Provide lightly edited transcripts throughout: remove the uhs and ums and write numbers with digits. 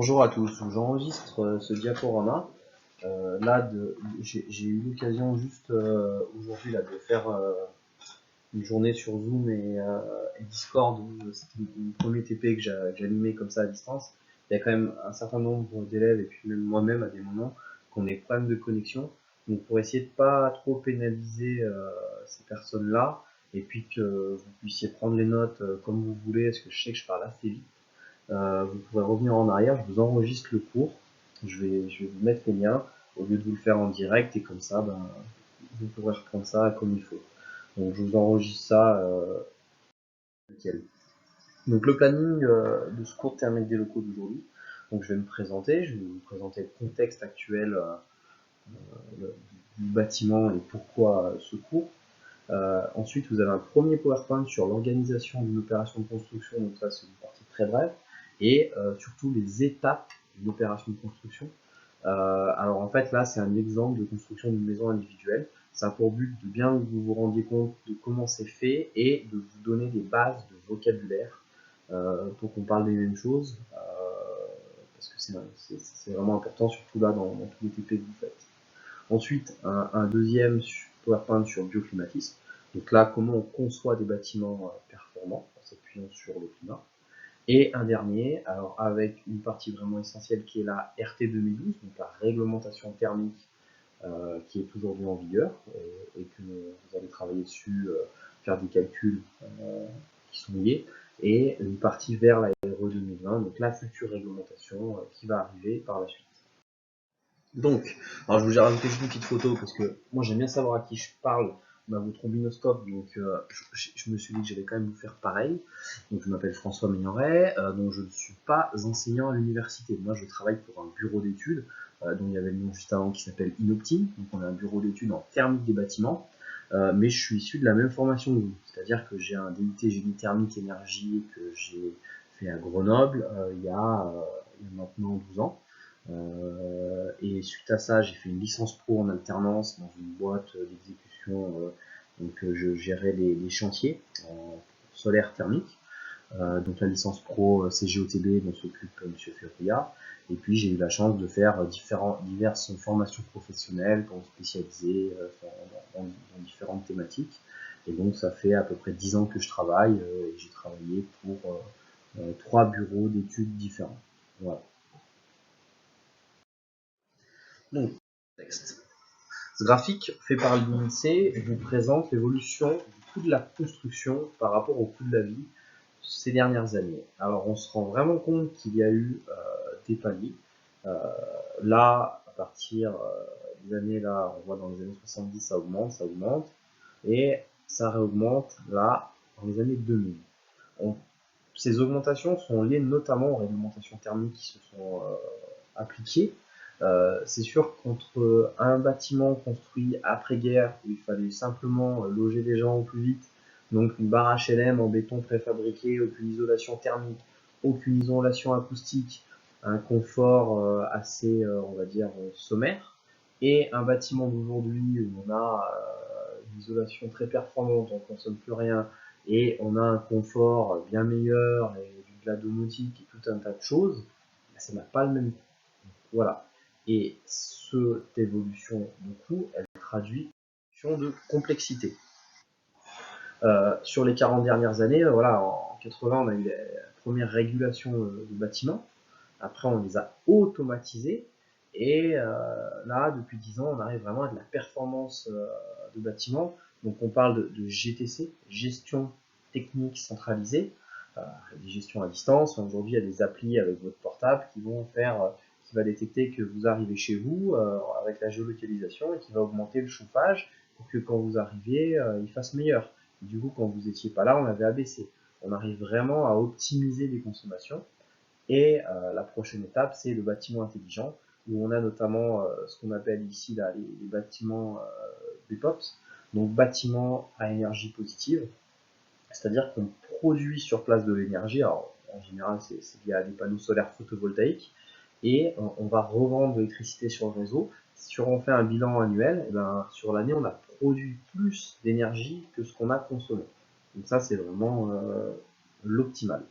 Bonjour à tous, j'enregistre ce diaporama. J'ai eu l'occasion juste aujourd'hui là, de faire une journée sur Zoom et Discord. C'était le premier TP que j'animais comme ça à distance. Il y a quand même un certain nombre d'élèves et puis même moi-même à des moments qu'on ait problème de connexion. Donc pour essayer de pas trop pénaliser ces personnes-là et puis que vous puissiez prendre les notes comme vous voulez, parce que je sais que je parle assez vite. Vous pourrez revenir en arrière, je vous enregistre le cours, je vais vous mettre les liens au lieu de vous le faire en direct et comme ça, vous pourrez reprendre ça comme il faut. Donc je vous enregistre ça nickel. Donc le planning de ce cours de thermique des locaux d'aujourd'hui. Donc je vais vous présenter le contexte actuel du bâtiment et pourquoi ce cours. Ensuite, vous avez un premier PowerPoint sur l'organisation d'une opération de construction, donc ça c'est une partie très brève, et surtout les étapes d'une opération de construction. Alors en fait là c'est un exemple de construction d'une maison individuelle. Ça a pour but de bien que vous vous rendiez compte de comment c'est fait et de vous donner des bases de vocabulaire pour qu'on parle des mêmes choses, parce que c'est vraiment important, surtout là dans tous les TP que vous faites. Ensuite, un deuxième PowerPoint sur le bioclimatisme. Donc là, comment on conçoit des bâtiments performants en s'appuyant sur le climat. Et un dernier, alors avec une partie vraiment essentielle qui est la RT 2012, donc la réglementation thermique qui est aujourd'hui en vigueur et que vous allez travailler dessus, faire des calculs qui sont liés, et une partie vers la RE 2020, donc la future réglementation qui va arriver par la suite. Donc, alors je vous ai rajouté juste une petite photo parce que moi j'aime bien savoir à qui je parle. On a votre trombinoscope, donc je me suis dit que j'allais quand même vous faire pareil. Donc je m'appelle François Mignoret, donc je ne suis pas enseignant à l'université. Moi je travaille pour un bureau d'études, dont il y avait le nom juste avant qui s'appelle Inoptim. Donc on a un bureau d'études en thermique des bâtiments, mais je suis issu de la même formation que vous. C'est-à-dire que j'ai un DUT génie thermique énergie que j'ai fait à Grenoble il y a maintenant 12 ans. Et suite à ça, j'ai fait une licence pro en alternance dans une boîte d'exécution. Donc, je gérais les chantiers en solaire thermique. Donc, la licence pro CGOTB dont s'occupe M. Ferria. Et puis, j'ai eu la chance de faire diverses formations professionnelles pour me spécialiser dans différentes thématiques. Et donc, ça fait à peu près 10 ans que je travaille. Et j'ai travaillé pour 3 bureaux d'études différents. Voilà. Donc, texte. Ce graphique fait par l'INSEE vous présente l'évolution du coût de la construction par rapport au coût de la vie ces dernières années. Alors on se rend vraiment compte qu'il y a eu des paliers. Euh, Là, à partir des années là, on voit dans les années 70 ça augmente, et ça réaugmente là dans les années 2000. Ces augmentations sont liées notamment aux réglementations thermiques qui se sont appliquées. C'est sûr qu'entre un bâtiment construit après-guerre, où il fallait simplement loger les gens au plus vite, donc une barre HLM en béton préfabriqué, aucune isolation thermique, aucune isolation acoustique, un confort assez, on va dire, sommaire, et un bâtiment d'aujourd'hui où on a une isolation très performante, on ne consomme plus rien, et on a un confort bien meilleur, et de la domotique et tout un tas de choses, ça n'a pas le même coût. Voilà. Et cette évolution de coût, elle traduit une évolution de complexité. Sur les 40 dernières années, voilà, en 80, on a eu la première régulation de bâtiments. Après, on les a automatisés. Et là, depuis 10 ans, on arrive vraiment à de la performance de bâtiments. Donc, on parle de GTC, gestion technique centralisée, des gestions à distance. Aujourd'hui, il y a des applis avec votre portable qui vont qui va détecter que vous arrivez chez vous avec la géolocalisation et qui va augmenter le chauffage pour que quand vous arriviez, il fasse meilleur. Et du coup, quand vous n'étiez pas là, on avait abaissé. On arrive vraiment à optimiser les consommations. Et la prochaine étape, c'est le bâtiment intelligent, où on a notamment ce qu'on appelle ici là, les bâtiments BPOPs, donc bâtiments à énergie positive, c'est-à-dire qu'on produit sur place de l'énergie. Alors en général, c'est via des panneaux solaires photovoltaïques, et on va revendre de l'électricité sur le réseau. Si on fait un bilan annuel, et ben, sur l'année, on a produit plus d'énergie que ce qu'on a consommé. Donc ça, c'est vraiment l'optimal.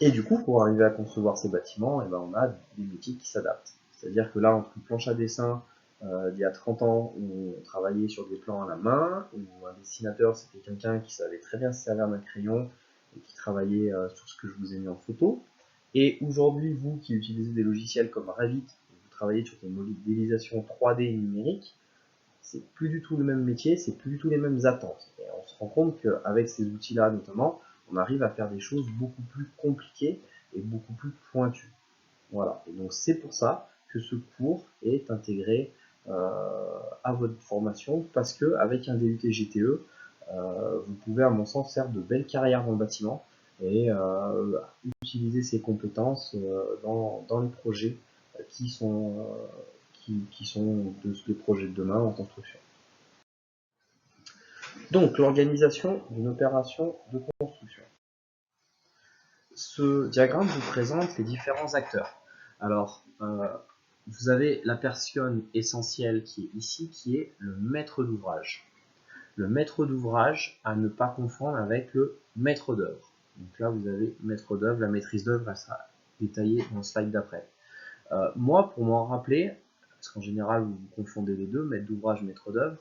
Et du coup, pour arriver à concevoir ces bâtiments, eh ben, on a des métiers qui s'adaptent. C'est-à-dire que là, entre une planche à dessin d'il y a 30 ans où on travaillait sur des plans à la main, où un dessinateur c'était quelqu'un qui savait très bien se servir d'un crayon et qui travaillait sur ce que je vous ai mis en photo. Et aujourd'hui, vous qui utilisez des logiciels comme Revit, vous travaillez sur des modélisations 3D numériques, c'est plus du tout le même métier, c'est plus du tout les mêmes attentes. Et on se rend compte qu'avec ces outils-là notamment, on arrive à faire des choses beaucoup plus compliquées et beaucoup plus pointues. Voilà. Et donc c'est pour ça que ce cours est intégré à votre formation, parce que avec un DUT GTE, vous pouvez à mon sens faire de belles carrières dans le bâtiment et utiliser ces compétences dans les projets qui sont, qui sont des projets de demain en construction. Donc, l'organisation d'une opération de construction. Ce diagramme vous présente les différents acteurs. Alors, vous avez la personne essentielle qui est ici, qui est le maître d'ouvrage. Le maître d'ouvrage à ne pas confondre avec le maître d'œuvre. Donc là, vous avez maître d'œuvre, la maîtrise d'œuvre, elle sera détaillée dans le slide d'après. Moi, pour m'en rappeler, parce qu'en général, vous confondez les deux, maître d'ouvrage, maître d'œuvre,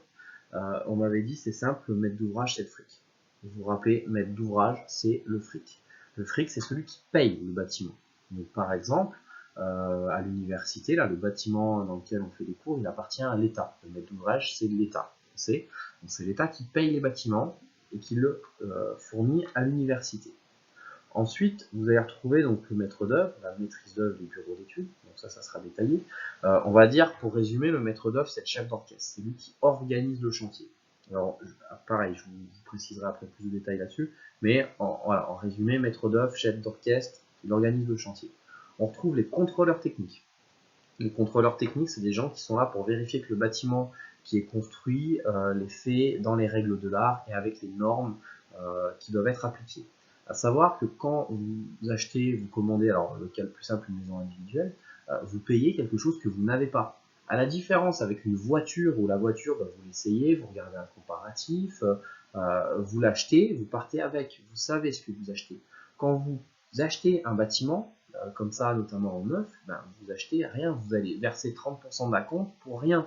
on m'avait dit c'est simple, le maître d'ouvrage c'est le fric. Vous vous rappelez, maître d'ouvrage c'est le fric. Le fric c'est celui qui paye le bâtiment. Donc par exemple, à l'université, là, le bâtiment dans lequel on fait les cours, il appartient à l'État. Le maître d'ouvrage c'est l'État. C'est l'État qui paye les bâtiments et qui le fournit à l'université. Ensuite, vous allez retrouver donc le maître d'œuvre, la maîtrise d'œuvre des bureaux d'études, donc ça sera détaillé. On va dire, pour résumer, le maître d'œuvre, c'est le chef d'orchestre, c'est lui qui organise le chantier. Alors, pareil, je vous préciserai après plus de détails là-dessus, mais en résumé, maître d'œuvre, chef d'orchestre, il organise le chantier. On retrouve les contrôleurs techniques. Les contrôleurs techniques, c'est des gens qui sont là pour vérifier que le bâtiment qui est construit les fait dans les règles de l'art et avec les normes qui doivent être appliquées. À savoir que quand vous achetez, vous commandez, alors le cas le plus simple, une maison individuelle, vous payez quelque chose que vous n'avez pas. À la différence avec une voiture, où la voiture, vous l'essayez, vous regardez un comparatif, vous l'achetez, vous partez avec, vous savez ce que vous achetez. Quand vous achetez un bâtiment, comme ça, notamment en neuf, vous achetez rien, vous allez verser 30% d'acompte pour rien.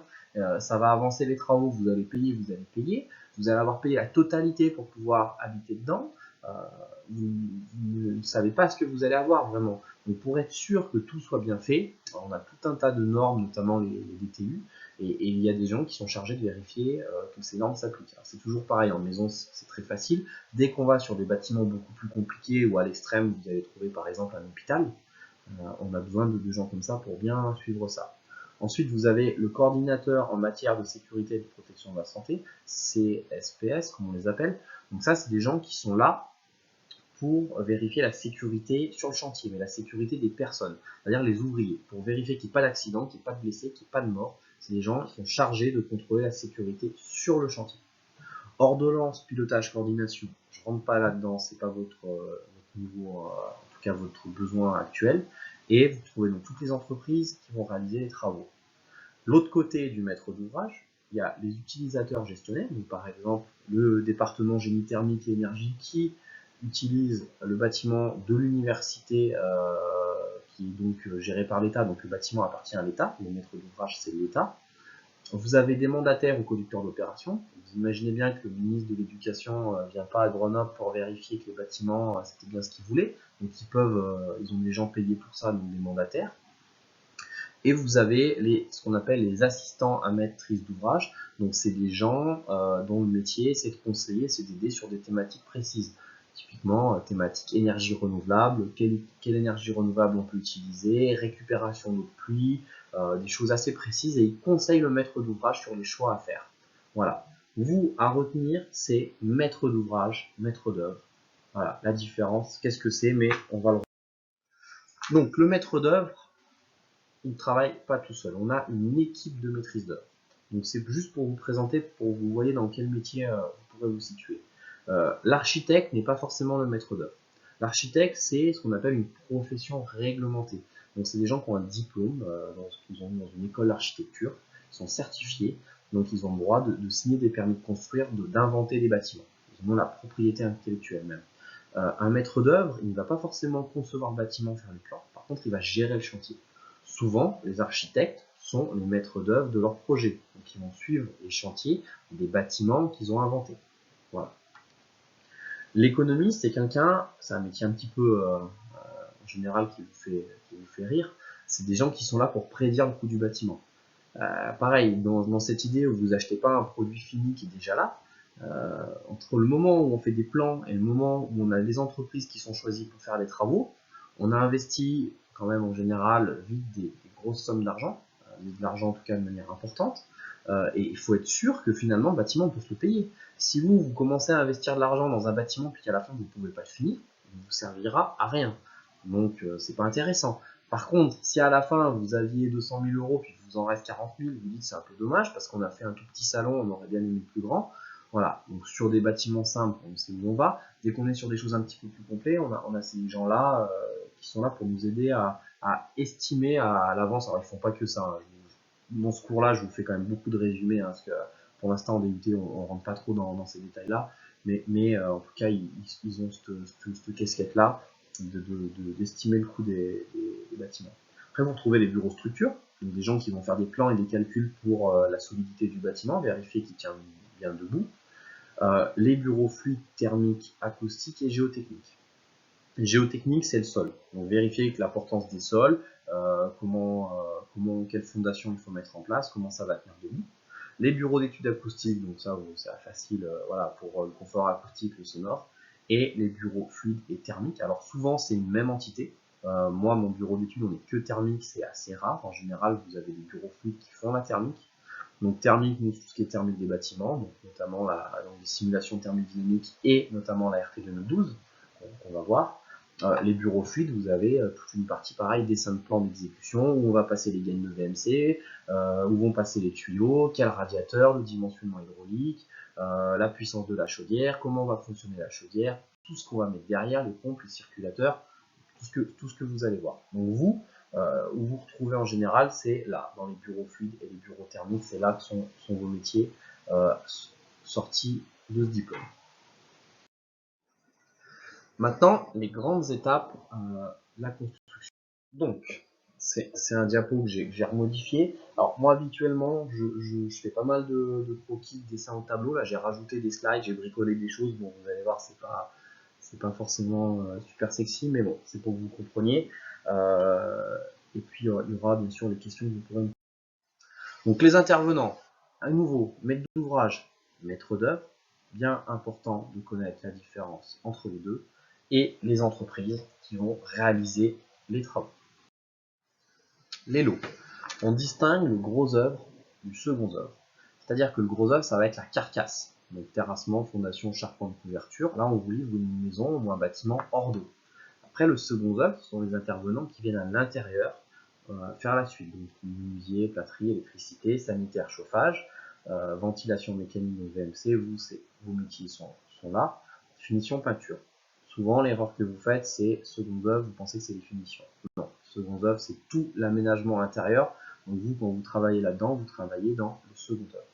Ça va avancer les travaux, vous allez payer, vous allez avoir payé la totalité pour pouvoir habiter dedans. Vous ne savez pas ce que vous allez avoir vraiment. Donc pour être sûr que tout soit bien fait, on a tout un tas de normes, notamment les DTU, et il y a des gens qui sont chargés de vérifier que ces normes s'appliquent. C'est toujours pareil, en maison c'est très facile. Dès qu'on va sur des bâtiments beaucoup plus compliqués ou à l'extrême, vous allez trouver par exemple un hôpital, on a besoin de gens comme ça pour bien suivre ça. Ensuite, vous avez le coordinateur en matière de sécurité et de protection de la santé, CSPS, comme on les appelle. Donc ça, c'est des gens qui sont là pour vérifier la sécurité sur le chantier, mais la sécurité des personnes, c'est-à-dire les ouvriers, pour vérifier qu'il n'y ait pas d'accident, qu'il n'y ait pas de blessés, qu'il n'y ait pas de mort. C'est des gens qui sont chargés de contrôler la sécurité sur le chantier. Ordonnance, pilotage, coordination, je ne rentre pas là-dedans, c'est pas votre niveau, en tout cas votre besoin actuel. Et vous trouvez donc toutes les entreprises qui vont réaliser les travaux. L'autre côté du maître d'ouvrage, il y a les utilisateurs gestionnaires, donc par exemple le département génie thermique et énergie qui utilise le bâtiment de l'université qui est donc géré par l'État, donc le bâtiment appartient à l'État, le maître d'ouvrage c'est l'État. Vous avez des mandataires ou conducteurs d'opération. Vous imaginez bien que le ministre de l'Éducation ne vient pas à Grenoble pour vérifier que les bâtiments, c'était bien ce qu'ils voulaient. Donc ils ont des gens payés pour ça, donc des mandataires. Et vous avez ce qu'on appelle les assistants à maîtrise d'ouvrage. Donc c'est des gens dont le métier c'est de conseiller, c'est d'aider sur des thématiques précises. Typiquement, thématique énergie renouvelable, quelle énergie renouvelable on peut utiliser, récupération d'eau de pluie, des choses assez précises, et ils conseillent le maître d'ouvrage sur les choix à faire. Voilà. Vous, à retenir, c'est maître d'ouvrage, maître d'œuvre. Voilà, la différence, qu'est-ce que c'est, mais on va le... Donc, le maître d'œuvre, il ne travaille pas tout seul. On a une équipe de maîtrise d'œuvre. Donc, c'est juste pour vous présenter, pour que vous voyez dans quel métier vous pourrez vous situer. L'architecte n'est pas forcément le maître d'œuvre. L'architecte, c'est ce qu'on appelle une profession réglementée. Donc, c'est des gens qui ont un diplôme, qu'ils ont dans une école d'architecture, ils sont certifiés, donc ils ont le droit de signer des permis de construire, d'inventer des bâtiments. Ils ont la propriété intellectuelle même. Un maître d'œuvre, il ne va pas forcément concevoir le bâtiment, faire les plans, par contre il va gérer le chantier. Souvent, les architectes sont les maîtres d'œuvre de leur projet, donc ils vont suivre les chantiers des bâtiments qu'ils ont inventés. Voilà. L'économiste, c'est quelqu'un, c'est un métier un petit peu en général qui vous fait rire, c'est des gens qui sont là pour prédire le coût du bâtiment. Pareil, dans cette idée où vous achetez pas un produit fini qui est déjà là, entre le moment où on fait des plans et le moment où on a les entreprises qui sont choisies pour faire les travaux, on a investi quand même en général vite des grosses sommes d'argent, de l'argent en tout cas de manière importante, et il faut être sûr que finalement le bâtiment on peut se le payer. Si vous commencez à investir de l'argent dans un bâtiment puis qu'à la fin vous ne pouvez pas le finir, il ne vous servira à rien. Donc c'est pas intéressant. Par contre, si à la fin vous aviez 200 000 euros puis qu'il vous en reste 40 000, vous dites c'est un peu dommage parce qu'on a fait un tout petit salon, on aurait bien aimé le plus grand. Voilà, donc sur des bâtiments simples, on sait où on va. Dès qu'on est sur des choses un petit peu plus complètes, on a ces gens-là qui sont là pour nous aider à estimer à l'avance. Alors ils font pas que ça. Hein. Dans ce cours-là, je vous fais quand même beaucoup de résumés, hein, parce que pour l'instant en DUT, on rentre pas trop dans ces détails-là. Mais en tout cas, ils ont cette casquette-là d'estimer le coût des bâtiments. Après, vous retrouvez les bureaux structures, donc des gens qui vont faire des plans et des calculs pour la solidité du bâtiment, vérifier qu'il tient bien debout. Les bureaux fluides, thermiques, acoustiques et géotechniques. Géotechnique, c'est le sol. Donc vérifier que la portance des sols, quelle fondation il faut mettre en place, comment ça va tenir debout. Les bureaux d'études acoustiques, donc ça c'est facile, voilà, pour le confort acoustique, le sonore. Et les bureaux fluides et thermiques. Alors souvent c'est une même entité. Moi, mon bureau d'études, on n'est que thermique, c'est assez rare. En général, vous avez des bureaux fluides qui font la thermique. Donc thermique, nous, tout ce qui est thermique des bâtiments, donc notamment les simulations thermiques dynamiques et notamment la RT 2012, qu'on va voir. Les bureaux fluides, vous avez toute une partie pareil, dessin de plan d'exécution, où on va passer les gaines de VMC, où vont passer les tuyaux, quel radiateur, le dimensionnement hydraulique, la puissance de la chaudière, comment va fonctionner la chaudière, tout ce qu'on va mettre derrière, les pompes, les circulateurs, tout ce que vous allez voir. Donc vous, où vous retrouvez en général, c'est là, dans les bureaux fluides et les bureaux thermiques, c'est là que sont vos métiers sortis de ce diplôme. Maintenant, les grandes étapes, la construction. Donc, c'est un diapo que j'ai remodifié. Alors moi habituellement, je fais pas mal de croquis, de dessins au tableau. Là, j'ai rajouté des slides, j'ai bricolé des choses. Bon, vous allez voir, c'est pas forcément super sexy, mais bon, c'est pour que vous compreniez. Et puis il y aura bien sûr les questions que vous pourrez me poser. Donc les intervenants, à nouveau, maître d'ouvrage, maître d'œuvre, bien important de connaître la différence entre les deux, et les entreprises qui vont réaliser les travaux. Les lots. On distingue le gros œuvre du second œuvre. C'est-à-dire que le gros œuvre, ça va être la carcasse. Donc terrassement, fondation, charpente, couverture. Là, on vous livre une maison ou un bâtiment hors d'eau. Après, le second œuvre, ce sont les intervenants qui viennent à l'intérieur faire la suite. Donc menuisier, plâtrerie, électricité, sanitaire, chauffage, ventilation mécanique, donc VMC, vos métiers sont là. Finition, peinture. Souvent, l'erreur que vous faites, c'est second œuvre, vous pensez que c'est les finitions. Non, second œuvre, c'est tout l'aménagement intérieur. Donc vous, quand vous travaillez là-dedans, vous travaillez dans le second œuvre.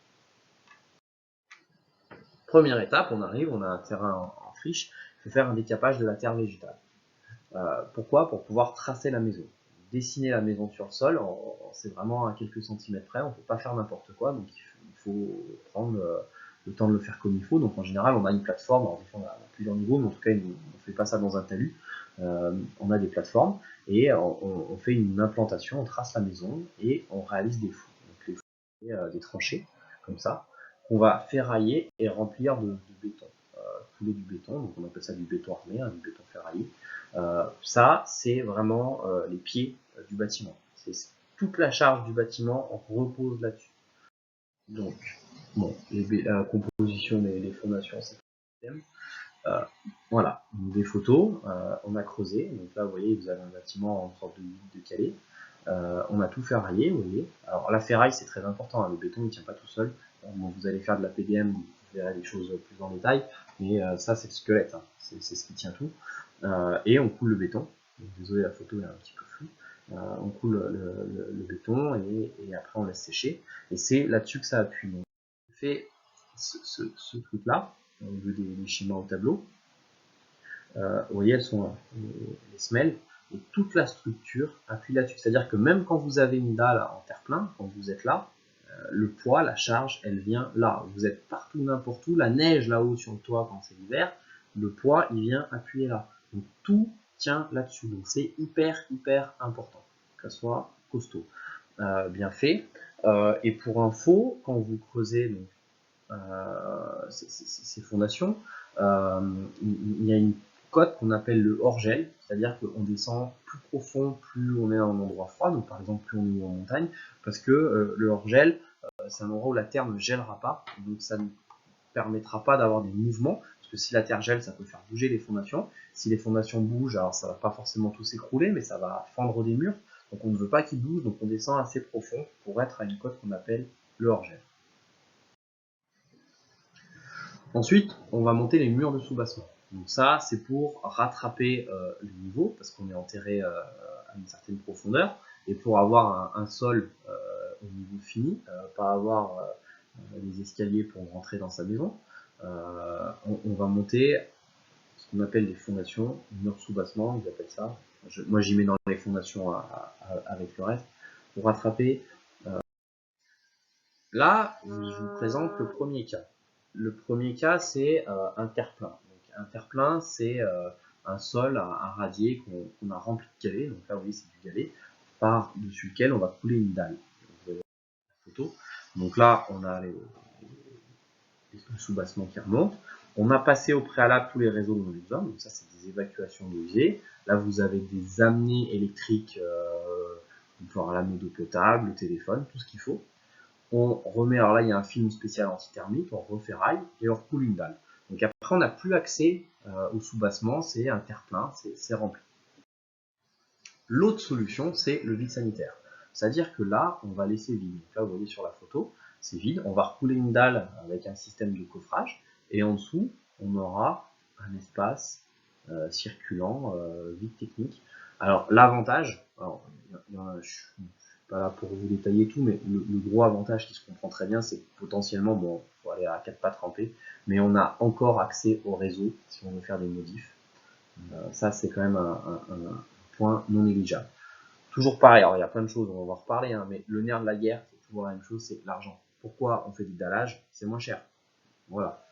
Première étape, on arrive, on a un terrain en friche, il faut faire un décapage de la terre végétale. Pourquoi? Pour pouvoir tracer la maison. Dessiner la maison sur le sol, c'est vraiment à quelques centimètres près, on ne peut pas faire n'importe quoi, donc il faut prendre le temps de le faire comme il faut. Donc en général, on a une plateforme, alors des fois on a plusieurs niveaux, mais en tout cas, on ne fait pas ça dans un talus. On a des plateformes et on fait une implantation, on trace la maison et on réalise des fous. Donc les fous, des tranchées, comme ça, qu'on va ferrailler et remplir de béton. Couler du béton, donc on appelle ça du béton armé, du béton ferraillé. Ça, c'est vraiment les pieds du bâtiment. Toute la charge du bâtiment repose là-dessus. Donc, bon, la composition des fondations, c'est le thème. Voilà, donc des photos, on a creusé. Donc là, vous voyez, vous avez un bâtiment en sorte de calé. On a tout ferraillé, vous voyez. Alors la ferraille, c'est très important, hein, le béton ne tient pas tout seul. Bon, vous allez faire de la PDM, vous verrez les choses plus en détail, mais ça, c'est le squelette, hein, c'est ce qui tient tout. Et on coule le béton. Donc, désolé, la photo est un petit peu floue. On coule le béton et après on laisse sécher. Et c'est là-dessus que ça appuie. Donc, on fait ce truc-là, au lieu des schémas au tableau. vous voyez, elles sont là, les semelles, et toute la structure appuie là-dessus. C'est-à-dire que même quand vous avez une dalle en terre-plein, quand vous êtes là, le poids, la charge, elle vient là. Vous êtes partout, n'importe où, la neige là-haut sur le toit quand c'est l'hiver, le poids, il vient appuyer là. Donc tout tient là-dessus. Donc c'est hyper, hyper important que ça soit costaud, bien fait. Et pour info, quand vous creusez donc, ces fondations, il y a une cote qu'on appelle le hors-gel, c'est-à-dire qu'on descend plus profond, plus on est dans un endroit froid, donc par exemple plus on est en montagne, parce que le hors-gel, c'est un endroit où la terre ne gèlera pas, donc ça ne permettra pas d'avoir des mouvements, parce que si la terre gèle, ça peut faire bouger les fondations. Si les fondations bougent, alors ça va pas forcément tout s'écrouler, mais ça va fendre des murs, donc on ne veut pas qu'ils bougent, donc on descend assez profond pour être à une cote qu'on appelle le hors-gel. Ensuite, on va monter les murs de soubassement. Donc ça, c'est pour rattraper le niveau, parce qu'on est enterré à une certaine profondeur, et pour avoir un sol au niveau fini, pas avoir des escaliers pour rentrer dans sa maison. On va monter ce qu'on appelle des fondations, murs de soubassement, ils appellent ça. Moi, j'y mets dans les fondations avec le reste, pour rattraper. Là, je vous présente le premier cas. Le premier cas, c'est un terre-plein. Donc, un terre-plein, c'est un sol, un radier qu'on a rempli de galets. Donc là, vous voyez, c'est du galet, par-dessus lequel on va couler une dalle. Donc, vous avez la photo. Donc là, on a les sous-bassements qui remontent. On a passé au préalable tous les réseaux dont on a besoin. Donc ça, c'est des évacuations d'eau. Là, vous avez des amenées électriques, pour l'amener d'eau potable, le téléphone, tout ce qu'il faut. On remet, alors là il y a un film spécial anti-thermique, on referraille et on recoule une dalle. Donc après on n'a plus accès au sous-bassement, c'est un terre-plein, c'est rempli. L'autre solution c'est le vide sanitaire. C'est-à-dire que là on va laisser vide. Donc là vous voyez sur la photo, c'est vide, on va recouler une dalle avec un système de coffrage et en dessous on aura un espace circulant, vide technique. Alors l'avantage, je suis pas là pour vous détailler tout, mais le gros avantage qui se comprend très bien, c'est que potentiellement, bon, il faut aller à 4 pattes ramper, mais on a encore accès au réseau si on veut faire des modifs. Ça, c'est quand même un point non négligeable. Toujours pareil, alors il y a plein de choses, on va en reparler, hein, mais le nerf de la guerre, c'est toujours la même chose, c'est l'argent. Pourquoi on fait du dallage? C'est moins cher. Voilà.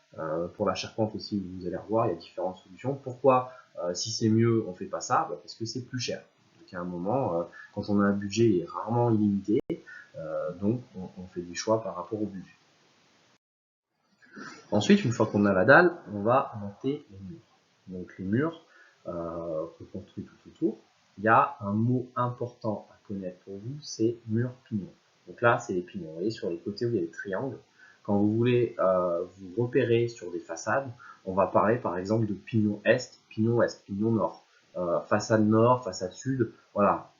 Pour la charpente aussi, vous allez revoir, il y a différentes solutions. Pourquoi, si c'est mieux, on fait pas ça? Parce que c'est plus cher. Donc à un moment, quand on a un budget, il est rarement illimité, donc on fait des choix par rapport au budget. Ensuite, une fois qu'on a la dalle, on va monter les murs. Donc les murs qu'on construit tout autour. Il y a un mot important à connaître pour vous, c'est mur pignon. Donc là, c'est les pignons. Vous voyez sur les côtés où il y a les triangles. Quand vous voulez vous repérer sur des façades, on va parler par exemple de pignon est, pignon ouest, pignon nord. Façade nord, façade sud. Voilà.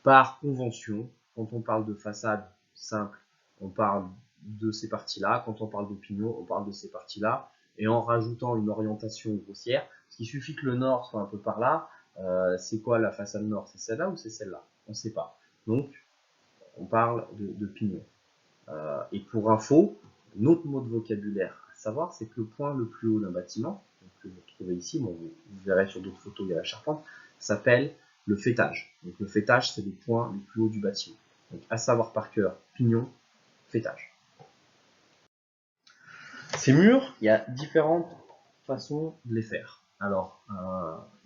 Par convention, quand on parle de façade simple, on parle de ces parties-là. Quand on parle de pignon, on parle de ces parties-là. Et en rajoutant une orientation grossière, parce qu'il suffit que le nord soit un peu par là, c'est quoi la façade nord? C'est celle-là ou c'est celle-là? On ne sait pas. Donc, on parle de pignon. Et pour info, un autre mot de vocabulaire à savoir, c'est que le point le plus haut d'un bâtiment, que vous trouvez ici, bon, vous verrez sur d'autres photos, il y a la charpente, s'appelle le faîtage. Donc le faîtage, c'est le point le plus haut du bâtiment. Donc à savoir par cœur, pignon, faîtage. Ces murs, il y a différentes façons de les faire. Alors,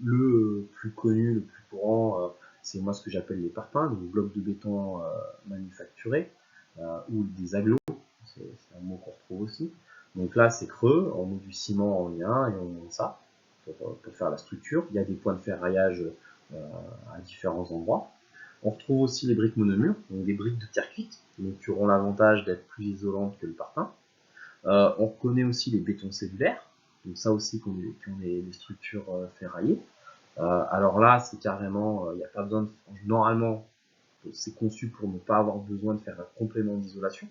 le plus connu, le plus courant, c'est moi ce que j'appelle les parpaings, donc blocs de béton manufacturés, ou des agglos, c'est un mot qu'on retrouve aussi. Donc là, c'est creux, on met du ciment en lien et on monte ça pour faire la structure. Il y a des points de ferraillage à différents endroits. On retrouve aussi les briques monomures, donc des briques de terre cuite, donc qui auront l'avantage d'être plus isolantes que le parpaing. On reconnaît aussi les bétons cellulaires, donc ça aussi qui ont les structures ferraillées. Alors là, c'est carrément, il n'y a pas besoin de, normalement, c'est conçu pour ne pas avoir besoin de faire un complément d'isolation.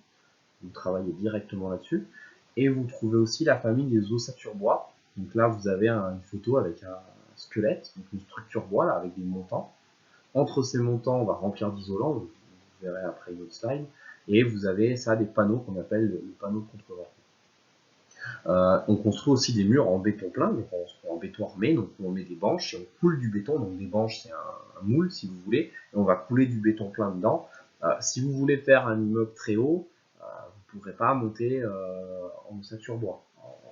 Vous travaillez directement là-dessus. Et vous trouvez aussi la famille des ossatures bois. Donc là, vous avez une photo avec un squelette, donc une structure bois là, avec des montants. Entre ces montants, on va remplir d'isolant, vous verrez après une autre slide. Et vous avez ça des panneaux qu'on appelle le panneau de contre-vent. On construit aussi des murs en béton plein, donc en béton armé, donc on met des banches et on coule du béton, donc des banches c'est un moule si vous voulez, et on va couler du béton plein dedans. Si vous voulez faire un immeuble très haut, vous ne pourrez pas monter en ossature bois.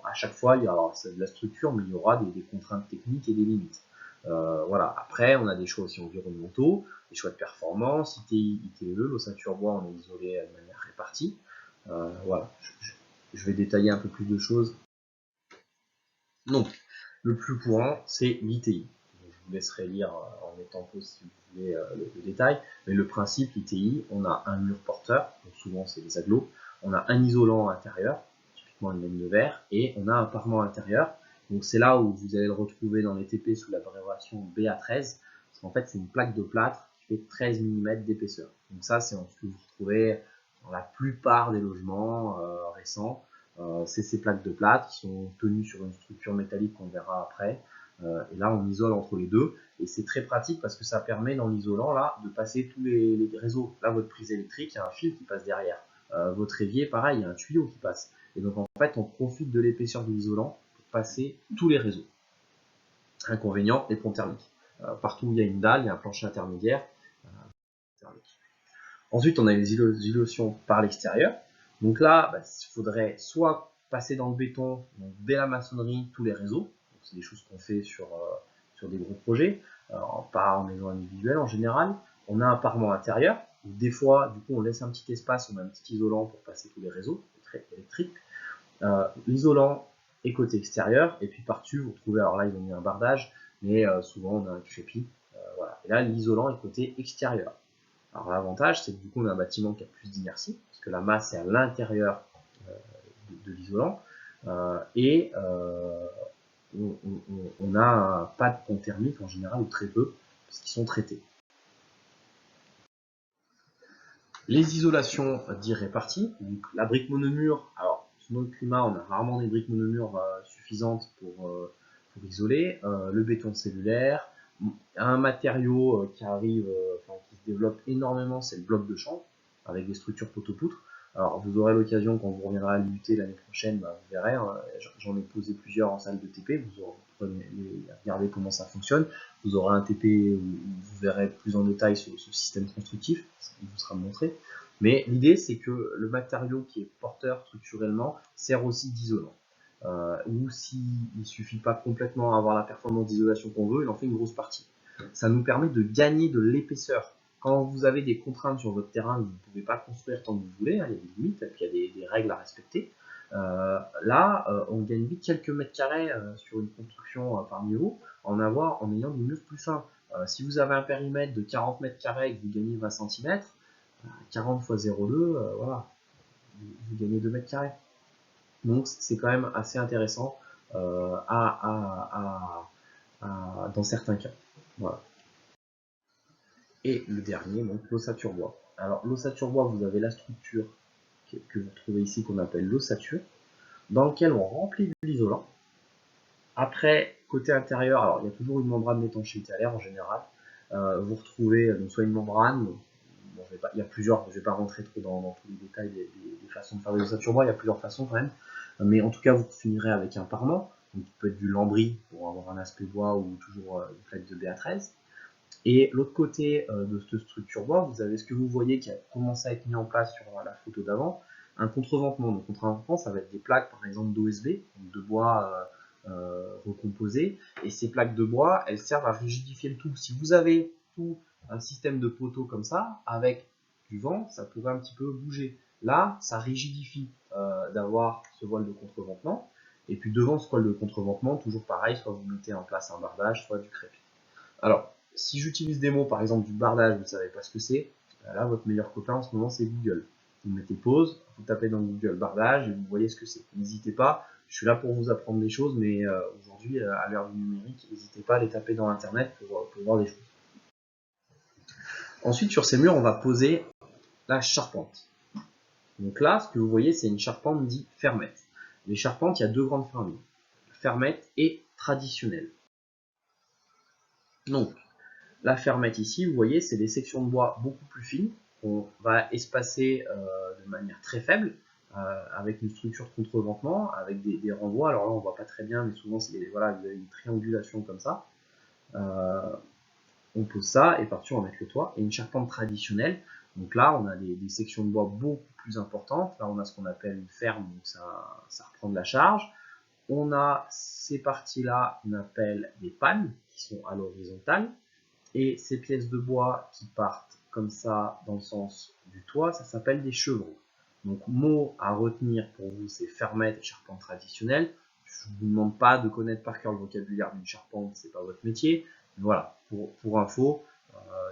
À chaque fois, il y aura de la structure, mais il y aura des contraintes techniques et des limites. Voilà. Après, on a des choix aussi environnementaux, des choix de performance, ITI, ITE, l'ossature bois, on est isolé de manière répartie. Voilà. Je vais détailler un peu plus de choses. Donc, le plus courant, c'est l'ITI. Je vous laisserai lire en mettant pause si vous voulez le détail. Mais le principe, l'ITI, on a un mur porteur, donc souvent c'est des agglos, on a un isolant intérieur, typiquement une laine de verre, et on a un parement intérieur. Donc c'est là où vous allez le retrouver dans les TP sous l'abréviation BA13, parce qu'en fait c'est une plaque de plâtre qui fait 13 mm d'épaisseur. Donc ça c'est ce que vous retrouvez dans la plupart des logements récents. C'est ces plaques de plâtre qui sont tenues sur une structure métallique qu'on verra après. Et là, on isole entre les deux. Et c'est très pratique parce que ça permet, dans l'isolant, là, de passer tous les réseaux. Là, votre prise électrique, il y a un fil qui passe derrière. Votre évier, pareil, il y a un tuyau qui passe. Et donc, en fait, on profite de l'épaisseur de l'isolant pour passer tous les réseaux. Inconvénient, les ponts thermiques. Partout où il y a une dalle, il y a un plancher intermédiaire. Ensuite, on a les isolations par l'extérieur. Donc là, il faudrait soit passer dans le béton, donc dès la maçonnerie, tous les réseaux. C'est des choses qu'on fait sur des gros projets, pas en maison individuelle en général. On a un parement intérieur. Des fois, du coup, on laisse un petit espace, on a un petit isolant pour passer tous les réseaux électriques. L'isolant est côté extérieur, et puis par-dessus, vous retrouvez, alors là, ils ont mis un bardage, mais souvent, on a un crépi. Voilà. Et là, l'isolant est côté extérieur. Alors l'avantage, c'est que du coup, on a un bâtiment qui a plus d'inertie, parce que la masse est à l'intérieur de l'isolant, et on n'a pas de pont thermique en général, ou très peu, parce qu'ils sont traités. Les isolations dites réparties, donc la brique monomure, alors selon le climat, on a rarement des briques monomures suffisantes pour isoler, le béton cellulaire, un matériau qui arrive, qui se développe énormément, c'est le bloc de chanvre, avec des structures poteau-poutre. Alors vous aurez l'occasion, quand vous reviendrez à l'UT l'année prochaine, vous verrez, j'en ai posé plusieurs en salle de TP, vous pourrez regarder comment ça fonctionne. Vous aurez un TP où vous verrez plus en détail ce système constructif, il vous sera montré. Mais l'idée, c'est que le matériau qui est porteur structurellement sert aussi d'isolant. Ou s'il ne suffit pas complètement à avoir la performance d'isolation qu'on veut, il en fait une grosse partie. Ça nous permet de gagner de l'épaisseur. Quand vous avez des contraintes sur votre terrain, vous ne pouvez pas construire tant que vous voulez, il y a des limites, et puis il y a des règles à respecter. On gagne vite quelques mètres carrés sur une construction par niveau en ayant des murs plus fins. Si vous avez un périmètre de 40 mètres carrés et que vous gagnez 20 cm, 40 x 0,2, voilà, vous gagnez 2 mètres carrés. Donc c'est quand même assez intéressant dans certains cas. Voilà. Et le dernier, donc l'ossature bois. Alors l'ossature bois, vous avez la structure que vous trouvez ici qu'on appelle l'ossature, dans lequel on remplit de l'isolant. Après, côté intérieur, alors il y a toujours une membrane d'étanchéité à l'air en général. Vous retrouvez donc soit une membrane, bon, il y a plusieurs, je ne vais pas rentrer trop dans tous les détails des façons de faire des ossatures bois, il y a plusieurs façons quand même. Mais en tout cas, vous finirez avec un parement, donc qui peut être du lambris pour avoir un aspect bois ou toujours une plaque de BA13. Et l'autre côté de cette structure bois, vous avez ce que vous voyez qui a commencé à être mis en place sur la photo d'avant, un contreventement. Donc contreventement, ça va être des plaques par exemple d'OSB, de bois recomposé, et ces plaques de bois, elles servent à rigidifier le tout. Si vous avez tout un système de poteaux comme ça, avec du vent, ça pourrait un petit peu bouger. Là, ça rigidifie d'avoir ce voile de contreventement, et puis devant ce voile de contreventement, toujours pareil, soit vous mettez en place un bardage, soit du crépi. Alors, si j'utilise des mots, par exemple du bardage, vous ne savez pas ce que c'est, là, votre meilleur copain en ce moment, c'est Google. Vous mettez pause, vous tapez dans Google bardage et vous voyez ce que c'est. N'hésitez pas, je suis là pour vous apprendre des choses, mais aujourd'hui, à l'heure du numérique, n'hésitez pas à les taper dans Internet pour voir des choses. Ensuite, sur ces murs, on va poser la charpente. Donc là, ce que vous voyez, c'est une charpente dite fermette. Les charpentes, il y a deux grandes familles, fermette et traditionnelle. Donc, la fermette ici, vous voyez, c'est des sections de bois beaucoup plus fines qu'on va espacer de manière très faible. avec une structure de contreventement, avec des renvois. Alors là, on voit pas très bien, mais souvent, c'est voilà, vous avez une triangulation comme ça. On pose ça, et par-dessus, on va mettre le toit. Et une charpente traditionnelle, donc là, on a des sections de bois beaucoup plus importantes. Là, on a ce qu'on appelle une ferme, donc ça reprend de la charge. On a ces parties-là, on appelle des pannes, qui sont à l'horizontale. Et ces pièces de bois qui partent comme ça dans le sens du toit, ça s'appelle des chevrons. Donc, mot à retenir pour vous, c'est fermette et charpente traditionnelle. Je ne vous demande pas de connaître par cœur le vocabulaire d'une charpente, c'est pas votre métier. Mais voilà, pour info,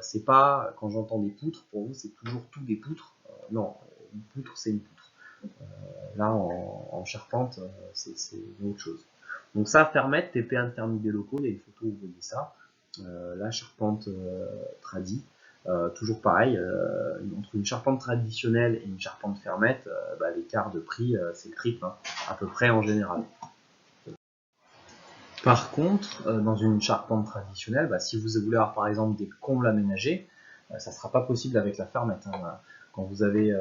c'est pas, quand j'entends des poutres, pour vous, c'est toujours tout des poutres. Non, une poutre, c'est une poutre. Là, en charpente, c'est une autre chose. Donc ça, fermette, TP intermittent des locaux, il y a une photo où vous voyez ça. La charpente tradie. Toujours pareil, entre une charpente traditionnelle et une charpente fermette, l'écart de prix, c'est le triple, hein, à peu près en général. Par contre, dans une charpente traditionnelle, si vous voulez avoir par exemple des combles aménagés, ça ne sera pas possible avec la fermette. Hein. Quand vous avez,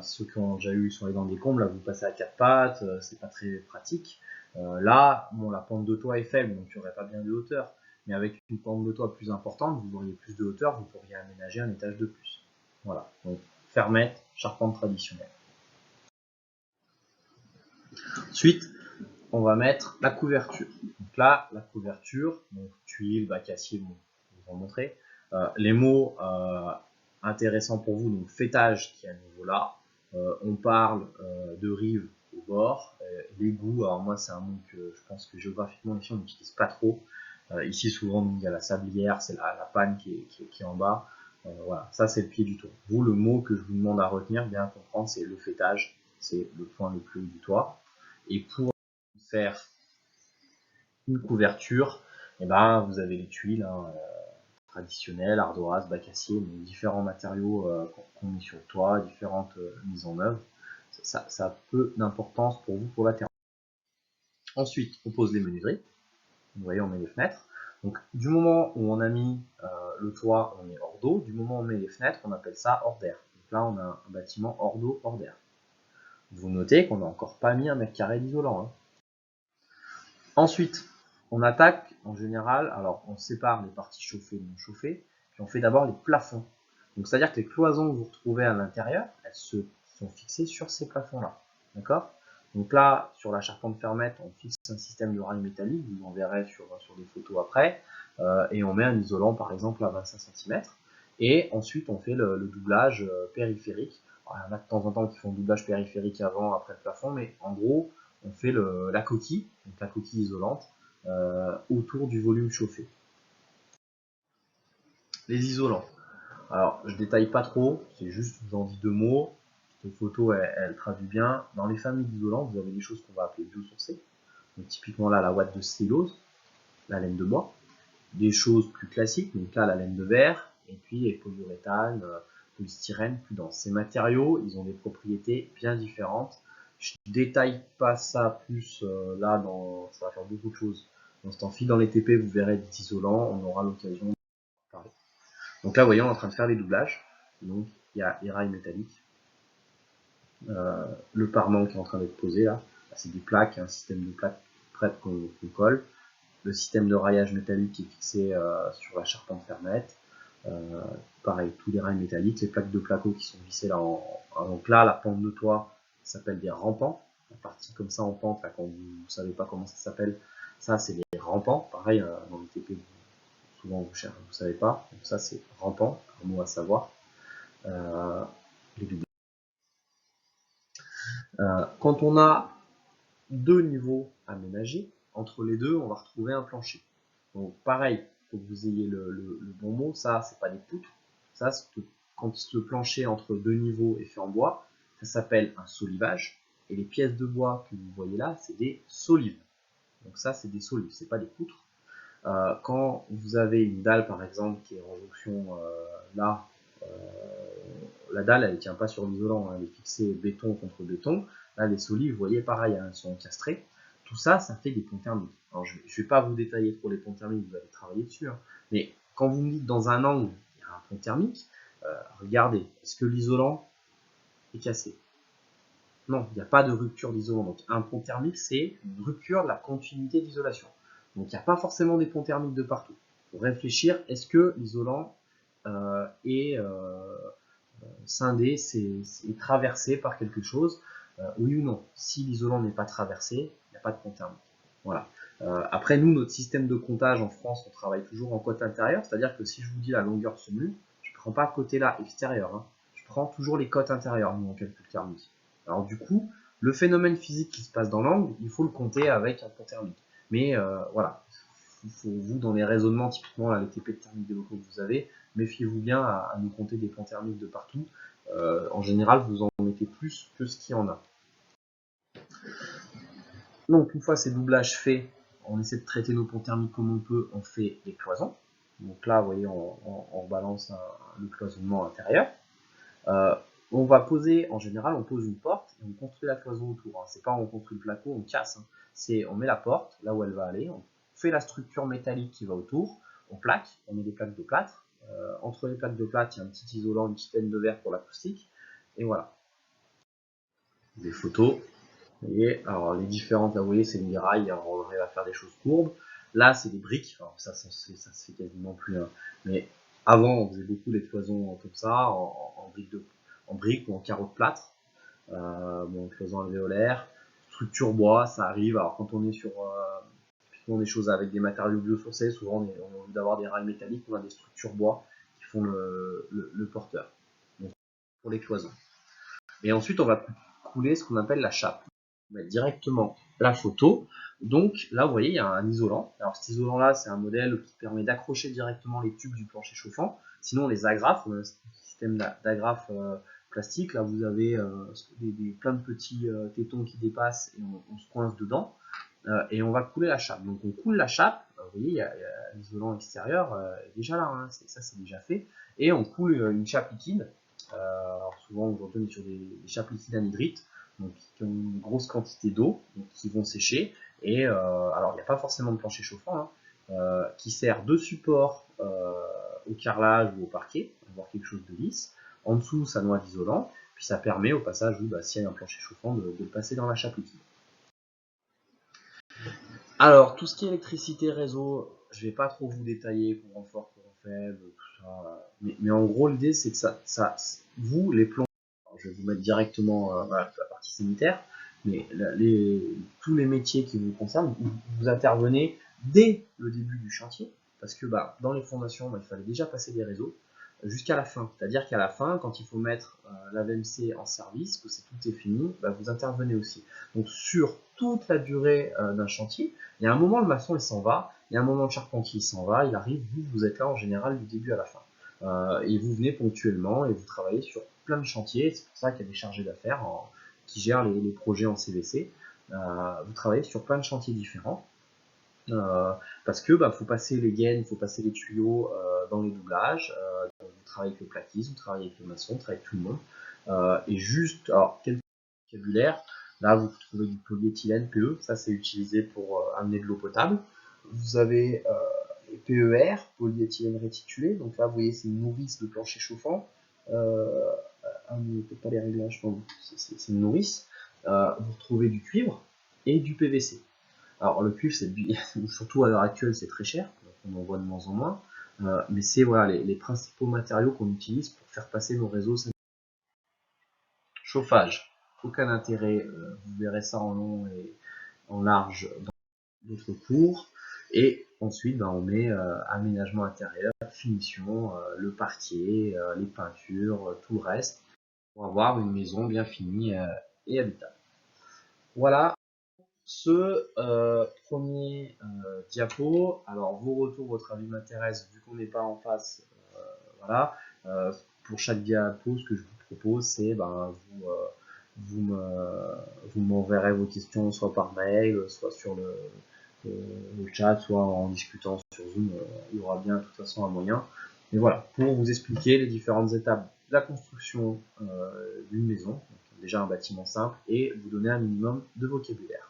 ceux qui ont déjà eu sont allés dans des combles, là, vous passez à 4 pattes, c'est pas très pratique. Là, bon, la pente de toit est faible, donc il n'y aurait pas bien de hauteur. Mais avec une pente de toit plus importante, vous auriez plus de hauteur, vous pourriez aménager un étage de plus. Voilà, donc fermette, charpente traditionnelle. Ensuite, on va mettre la couverture. Donc là, la couverture, donc tuiles, bac acier, bon, je vais vous en montrer. Les mots intéressants pour vous, donc fêtage qui est à ce niveau-là. On parle de rive au bord. L'égout, alors moi c'est un mot que je pense que géographiquement ici on n'utilise pas trop. Ici souvent donc, il y a la sablière, c'est la panne qui est en bas. Voilà, ça c'est le pied du toit. Vous, le mot que je vous demande à retenir, bien à comprendre, c'est le fêtage, c'est le point le plus haut du toit. Et pour faire une couverture, et vous avez les tuiles traditionnelles, ardoise, bac acier, donc différents matériaux qu'on met sur le toit, différentes mises en œuvre. Ça a peu d'importance pour vous pour la terre. Ensuite, on pose les menuiseries. Vous voyez, on met les fenêtres. Donc, du moment où on a mis le toit, on est hors d'eau. Du moment où on met les fenêtres, on appelle ça hors d'air. Donc là, on a un bâtiment hors d'eau, hors d'air. Vous notez qu'on n'a encore pas mis 1 mètre carré d'isolant. Hein. Ensuite, on attaque en général, alors on sépare les parties chauffées et non chauffées, puis on fait d'abord les plafonds. Donc c'est-à-dire que les cloisons que vous retrouvez à l'intérieur, elles se sont fixées sur ces plafonds-là. D'accord? Donc là, sur la charpente fermette, on fixe un système de rails métalliques, vous en verrez sur des photos après, et on met un isolant par exemple à 25 cm. Et ensuite, on fait le doublage périphérique. Alors, il y en a de temps en temps qui font le doublage périphérique avant, après le plafond, mais en gros, on fait la coquille, donc la coquille isolante, autour du volume chauffé. Les isolants. Alors, je détaille pas trop, c'est juste, je vous en dis 2 mots. Cette photo, elle traduit bien. Dans les familles d'isolants, vous avez des choses qu'on va appeler biosourcées. Donc, typiquement là, la ouate de cellulose, la laine de bois. Des choses plus classiques, donc là, la laine de verre, et puis les polyuréthane, polystyrène plus dense. Ces matériaux, ils ont des propriétés bien différentes. Je détaille pas ça plus là, ça va faire beaucoup de choses. Dans ce temps-ci, dans les TP, vous verrez des isolants, on aura l'occasion de parler. Donc là, vous voyez, on est en train de faire les doublages. Donc, il y a les rails métalliques. Le parement qui est en train d'être posé là, c'est des plaques, un système de plaques prêtes qu'on colle. Le système de raillage métallique qui est fixé sur la charpente fermette. Pareil, tous les rails métalliques, les plaques de placo qui sont vissées là. Donc là, la pente de toit s'appelle des rampants. La partie comme ça en pente, là, quand vous ne savez pas comment ça s'appelle, ça c'est les rampants. Pareil, dans les TP, souvent vous ne savez pas. Donc ça c'est rampant, un mot à savoir. Les doubles. Quand on a 2 niveaux aménagés, entre les deux, on va retrouver un plancher. Donc pareil, il faut que vous ayez le bon mot, ça c'est pas des poutres, ça quand le plancher entre 2 niveaux est fait en bois, ça s'appelle un solivage, et les pièces de bois que vous voyez là, c'est des solives. Donc ça c'est des solives, c'est pas des poutres. Quand vous avez une dalle par exemple qui est en jonction là, la dalle elle ne tient pas sur l'isolant, hein, elle est fixée béton contre béton. Là les solives, vous voyez pareil, hein, elles sont encastrées. Tout ça, ça fait des ponts thermiques. Alors je ne vais pas vous détailler trop les ponts thermiques, vous allez travailler dessus, hein, mais quand vous me dites dans un angle, il y a un pont thermique, regardez, est-ce que l'isolant est cassé? Non, il n'y a pas de rupture d'isolement. Donc un pont thermique, c'est une rupture de la continuité d'isolation. Donc il n'y a pas forcément des ponts thermiques de partout. Il faut réfléchir, est-ce que l'isolant est scindé, est traversé par quelque chose, oui ou non. Si l'isolant n'est pas traversé, il n'y a pas de pont thermique. Voilà. Après, nous, notre système de comptage en France, on travaille toujours en côte intérieure, c'est-à-dire que si je vous dis la longueur de ce mur, je ne prends pas côté là, extérieur, hein. Je prends toujours les côtes intérieures, nous, en calcul thermique. Alors du coup, le phénomène physique qui se passe dans l'angle, il faut le compter avec un pont thermique. Mais voilà, vous, dans les raisonnements, typiquement là, les TP de thermique des locaux que vous avez, méfiez-vous bien à nous compter des ponts thermiques de partout. En général, vous en mettez plus que ce qu'il y en a. Donc, une fois ces doublages faits, on essaie de traiter nos ponts thermiques comme on peut, on fait les cloisons. Donc là, vous voyez, on balance le cloisonnement intérieur. On va poser, en général, on pose une porte et on construit la cloison autour. Hein. C'est pas on construit le placo, on casse. Hein. C'est on met la porte là où elle va aller, on fait la structure métallique qui va autour, on plaque, on met des plaques de plâtre. Entre les plaques de plâtre, il y a un petit isolant, une petite laine de verre pour l'acoustique. Et voilà. Des photos. Vous voyez, alors les différentes, là vous voyez, c'est des rails, alors on arrive à faire des choses courbes. Là, c'est des briques, enfin, ça se fait quasiment plus. Hein. Mais avant, on faisait beaucoup les cloisons comme ça, en briques ou en carreaux de plâtre. Bon, cloisons alvéolaires, structure bois, ça arrive. Alors quand on est sur des choses avec des matériaux biosourcés, souvent on a envie d'avoir des rails métalliques, on a des structures bois qui font le porteur. Donc, pour les cloisons. Et ensuite, on va couler ce qu'on appelle la chape. On va mettre directement la photo. Donc là, vous voyez, il y a un isolant. Alors cet isolant-là, c'est un modèle qui permet d'accrocher directement les tubes du plancher chauffant. Sinon, on les agrafe. On a un système d'agrafe plastique. Là, vous avez plein de petits tétons qui dépassent et on se coince dedans. Et on va couler la chape. Donc on coule la chape. Vous voyez, il y a l'isolant extérieur déjà là. Hein, ça, c'est déjà fait. Et on coule une chape liquide. Alors souvent aujourd'hui on est sur des chapes liquides anhydrites, donc qui ont une grosse quantité d'eau, qui vont sécher. Et alors il n'y a pas forcément de plancher chauffant, hein, qui sert de support au carrelage ou au parquet, avoir quelque chose de lisse. En dessous ça noie d'isolant, puis ça permet au passage, s'il y a un plancher chauffant, de le passer dans la chape liquide. Alors tout ce qui est électricité, réseau, je ne vais pas trop vous détailler, courant fort, courant faible, tout ça. Mais en gros l'idée c'est que vous les plombs, je vais vous mettre directement voilà, la partie sanitaire, mais tous les métiers qui vous concernent, vous intervenez dès le début du chantier, parce que dans les fondations, il fallait déjà passer des réseaux jusqu'à la fin. C'est-à-dire qu'à la fin, quand il faut mettre la VMC en service, que tout est fini, vous intervenez aussi. Donc sur toute la durée d'un chantier, il y a un moment le maçon il s'en va, il y a un moment le charpentier il s'en va, il arrive, vous êtes là en général du début à la fin. Et vous venez ponctuellement et vous travaillez sur plein de chantiers, c'est pour ça qu'il y a des chargés d'affaires qui gèrent les projets en CVC. Vous travaillez sur plein de chantiers différents. Parce que faut passer les gaines, il faut passer les tuyaux dans les doublages. Vous travaillez avec le plaquiste, vous travaillez avec le maçon, vous travaillez avec tout le monde. Et juste, alors quel vocabulaire, là vous trouvez du polyéthylène PE, ça c'est utilisé pour amener de l'eau potable. Vous avez les PER, polyéthylène réticulé, donc là vous voyez c'est une nourrice de plancher chauffant. Peut-être pas les réglages, c'est une nourrice. Vous retrouvez du cuivre et du PVC. Alors le cuivre, surtout à l'heure actuelle, c'est très cher, donc on en voit de moins en moins, mais c'est voilà, les principaux matériaux qu'on utilise pour faire passer nos réseaux sanitaires. Chauffage, aucun intérêt, vous verrez ça en long et en large dans d'autres cours. Et ensuite, on met aménagement intérieur, finition, le parquet, les peintures, tout le reste, pour avoir une maison bien finie et habitable. Voilà. Ce premier diapo, alors vos retours, votre avis m'intéresse, vu qu'on n'est pas en face, voilà. Pour chaque diapo, ce que je vous propose, c'est vous m'enverrez vos questions soit par mail, soit sur le chat, soit en discutant sur Zoom, il y aura bien de toute façon un moyen. Mais voilà, pour vous expliquer les différentes étapes de la construction d'une maison, donc déjà un bâtiment simple, et vous donner un minimum de vocabulaire.